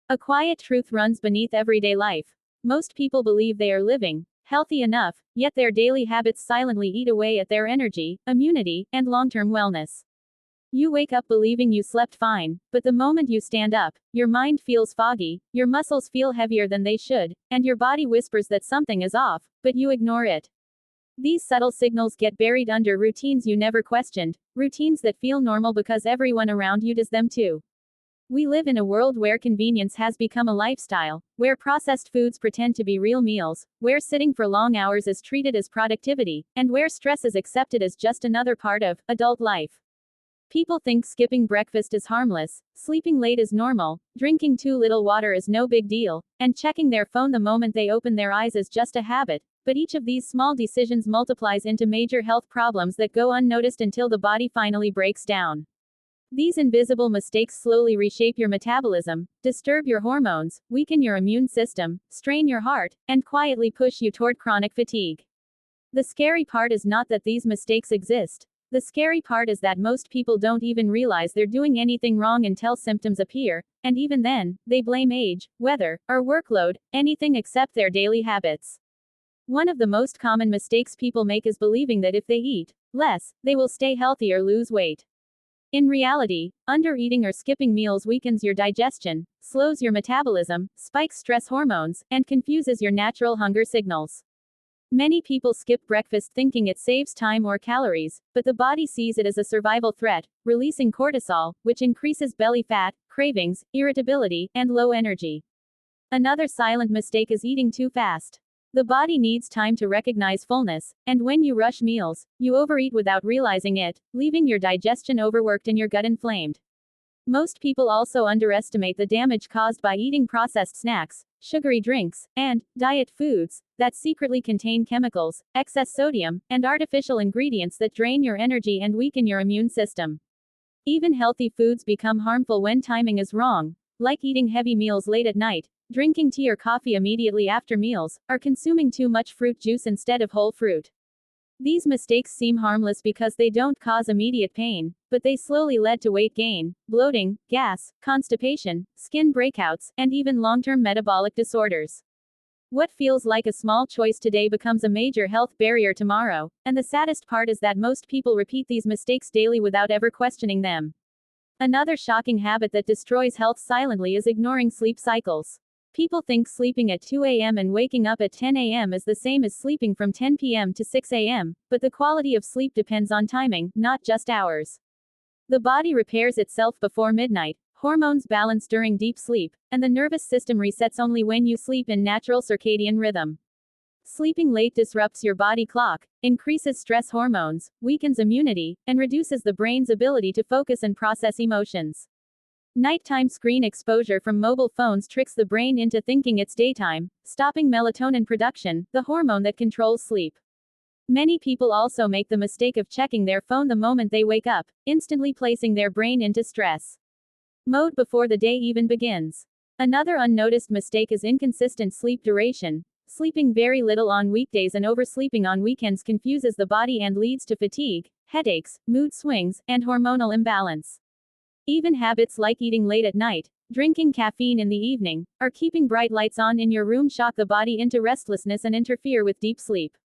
A quiet truth runs beneath everyday life. Most people believe they are living healthy enough, yet their daily habits silently eat away at their energy, immunity, and long-term wellness. You wake up believing you slept fine, but the moment you stand up, your mind feels foggy, your muscles feel heavier than they should, and your body whispers that something is off, but you ignore it. These subtle signals get buried under routines you never questioned, routines that feel normal because everyone around you does them too. We live in a world where convenience has become a lifestyle, where processed foods pretend to be real meals, where sitting for long hours is treated as productivity, and where stress is accepted as just another part of adult life. People think skipping breakfast is harmless, sleeping late is normal, drinking too little water is no big deal, and checking their phone the moment they open their eyes is just a habit, but each of these small decisions multiplies into major health problems that go unnoticed until the body finally breaks down. These invisible mistakes slowly reshape your metabolism, disturb your hormones, weaken your immune system, strain your heart, and quietly push you toward chronic fatigue. The scary part is not that these mistakes exist. The scary part is that most people don't even realize they're doing anything wrong until symptoms appear, and even then, they blame age, weather, or workload, anything except their daily habits. One of the most common mistakes people make is believing that if they eat less, they will stay healthy or lose weight. In reality, undereating or skipping meals weakens your digestion, slows your metabolism, spikes stress hormones, and confuses your natural hunger signals. Many people skip breakfast thinking it saves time or calories, but the body sees it as a survival threat, releasing cortisol, which increases belly fat, cravings, irritability, and low energy. Another silent mistake is eating too fast. The body needs time to recognize fullness, and when you rush meals, you overeat without realizing it, leaving your digestion overworked and your gut inflamed. Most people also underestimate the damage caused by eating processed snacks, sugary drinks, and diet foods that secretly contain chemicals, excess sodium, and artificial ingredients that drain your energy and weaken your immune system. Even healthy foods become harmful when timing is wrong, like eating heavy meals late at night, drinking tea or coffee immediately after meals, or consuming too much fruit juice instead of whole fruit. These mistakes seem harmless because they don't cause immediate pain, but they slowly led to weight gain, bloating, gas, constipation, skin breakouts, and even long-term metabolic disorders. What feels like a small choice today becomes a major health barrier tomorrow, and the saddest part is that most people repeat these mistakes daily without ever questioning them. Another shocking habit that destroys health silently is ignoring sleep cycles. People think sleeping at 2 a.m. and waking up at 10 a.m. is the same as sleeping from 10 p.m. to 6 a.m., but the quality of sleep depends on timing, not just hours. The body repairs itself before midnight, hormones balance during deep sleep, and the nervous system resets only when you sleep in natural circadian rhythm. Sleeping late disrupts your body clock, increases stress hormones, weakens immunity, and reduces the brain's ability to focus and process emotions. Nighttime screen exposure from mobile phones tricks the brain into thinking it's daytime, stopping melatonin production, the hormone that controls sleep. Many people also make the mistake of checking their phone the moment they wake up, instantly placing their brain into stress mode before the day even begins. Another unnoticed mistake is inconsistent sleep duration. Sleeping very little on weekdays and oversleeping on weekends confuses the body and leads to fatigue, headaches, mood swings, and hormonal imbalance. Even habits like eating late at night, drinking caffeine in the evening, or keeping bright lights on in your room shock the body into restlessness and interfere with deep sleep.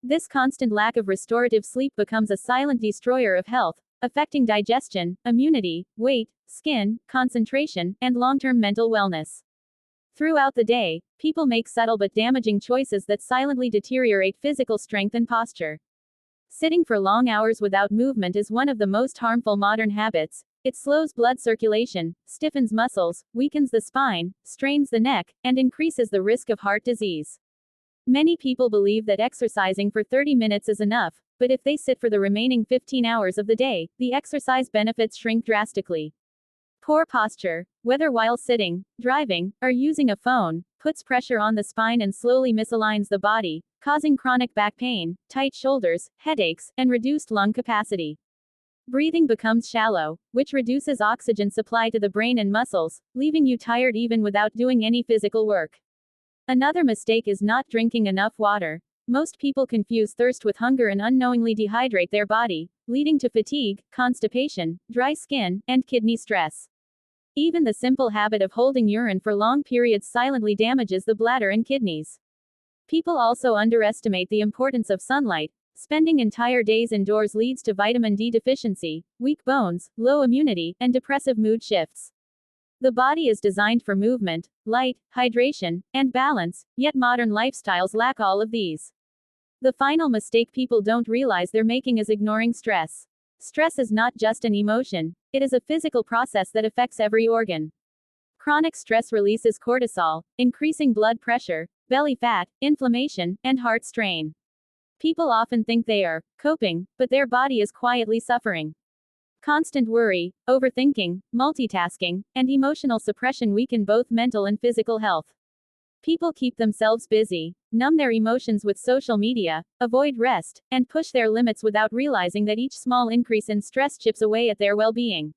This constant lack of restorative sleep becomes a silent destroyer of health, affecting digestion, immunity, weight, skin, concentration, and long-term mental wellness. Throughout the day, people make subtle but damaging choices that silently deteriorate physical strength and posture. Sitting for long hours without movement is one of the most harmful modern habits. It slows blood circulation, stiffens muscles, weakens the spine, strains the neck, and increases the risk of heart disease. Many people believe that exercising for 30 minutes is enough, but if they sit for the remaining 15 hours of the day, the exercise benefits shrink drastically. Poor posture, whether while sitting, driving, or using a phone, puts pressure on the spine and slowly misaligns the body, causing chronic back pain, tight shoulders, headaches, and reduced lung capacity. Breathing becomes shallow, which reduces oxygen supply to the brain and muscles, leaving you tired even without doing any physical work. Another mistake is not drinking enough water. Most people confuse thirst with hunger and unknowingly dehydrate their body, leading to fatigue, constipation, dry skin, and kidney stress. Even the simple habit of holding urine for long periods silently damages the bladder and kidneys. People also underestimate the importance of sunlight. Spending entire days indoors leads to vitamin D deficiency, weak bones, low immunity, and depressive mood shifts. The body is designed for movement, light, hydration, and balance, yet modern lifestyles lack all of these. The final mistake people don't realize they're making is ignoring stress. Stress is not just an emotion, it is a physical process that affects every organ. Chronic stress releases cortisol, increasing blood pressure, belly fat, inflammation, and heart strain. People often think they are coping, but their body is quietly suffering. Constant worry, overthinking, multitasking, and emotional suppression weaken both mental and physical health. People keep themselves busy, numb their emotions with social media, avoid rest, and push their limits without realizing that each small increase in stress chips away at their well-being.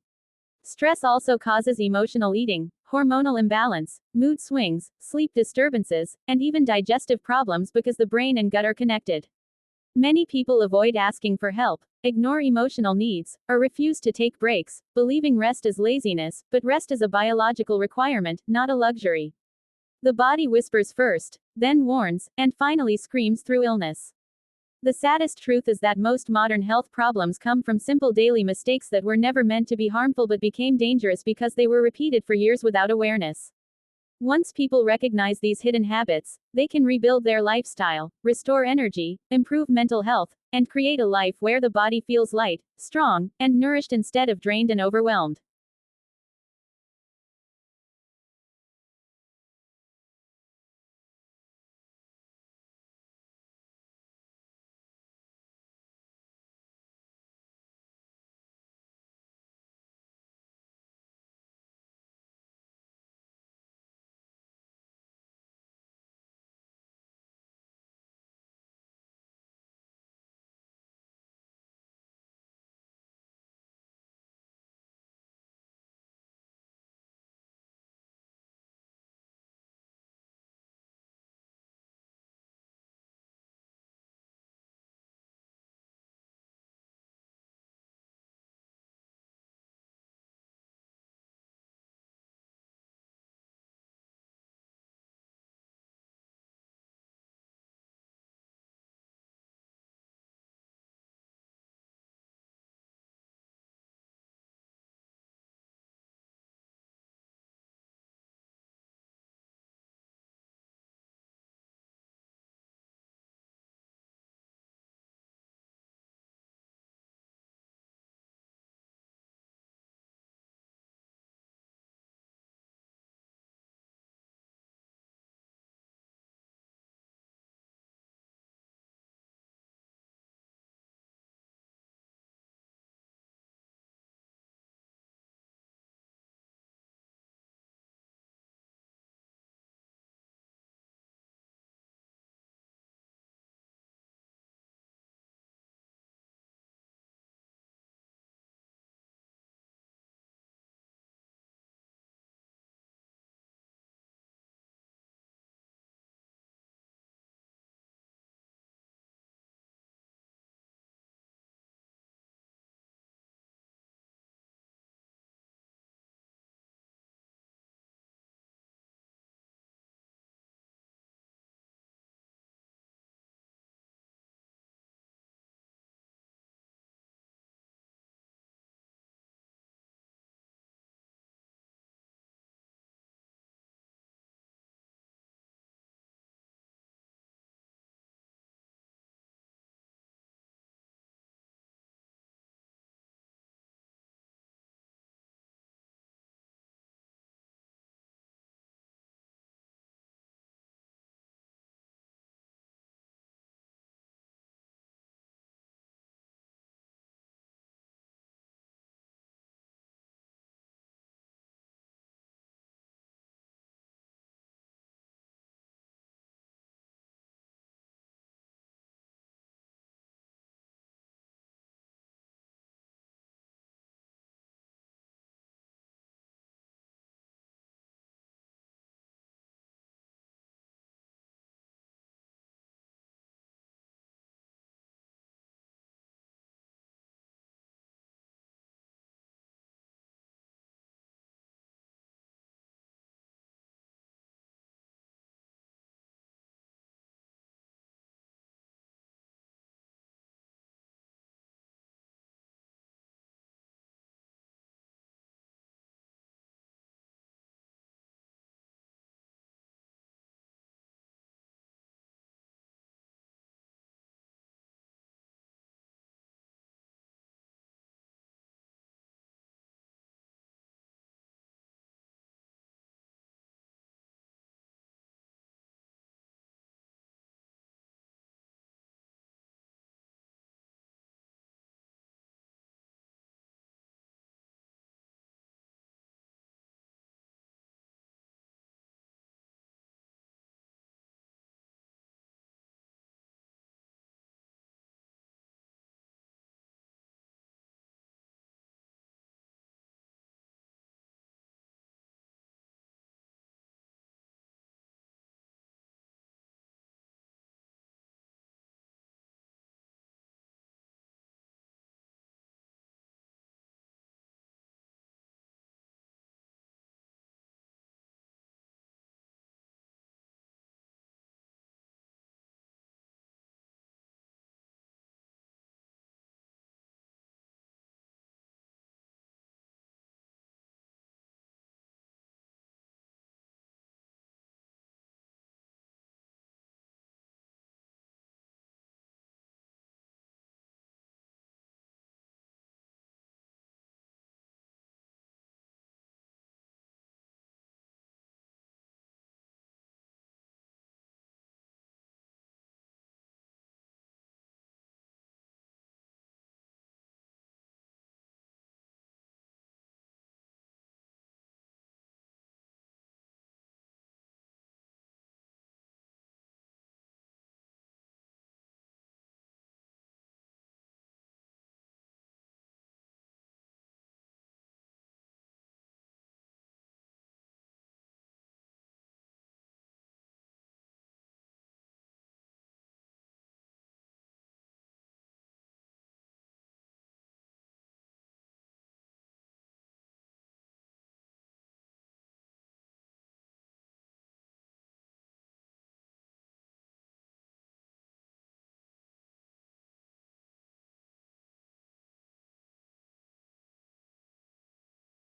Stress also causes emotional eating, hormonal imbalance, mood swings, sleep disturbances, and even digestive problems because the brain and gut are connected. Many people avoid asking for help, ignore emotional needs, or refuse to take breaks, believing rest is laziness, but rest is a biological requirement, not a luxury. The body whispers first, then warns, and finally screams through illness. The saddest truth is that most modern health problems come from simple daily mistakes that were never meant to be harmful but became dangerous because they were repeated for years without awareness. Once people recognize these hidden habits, they can rebuild their lifestyle, restore energy, improve mental health, and create a life where the body feels light, strong, and nourished instead of drained and overwhelmed.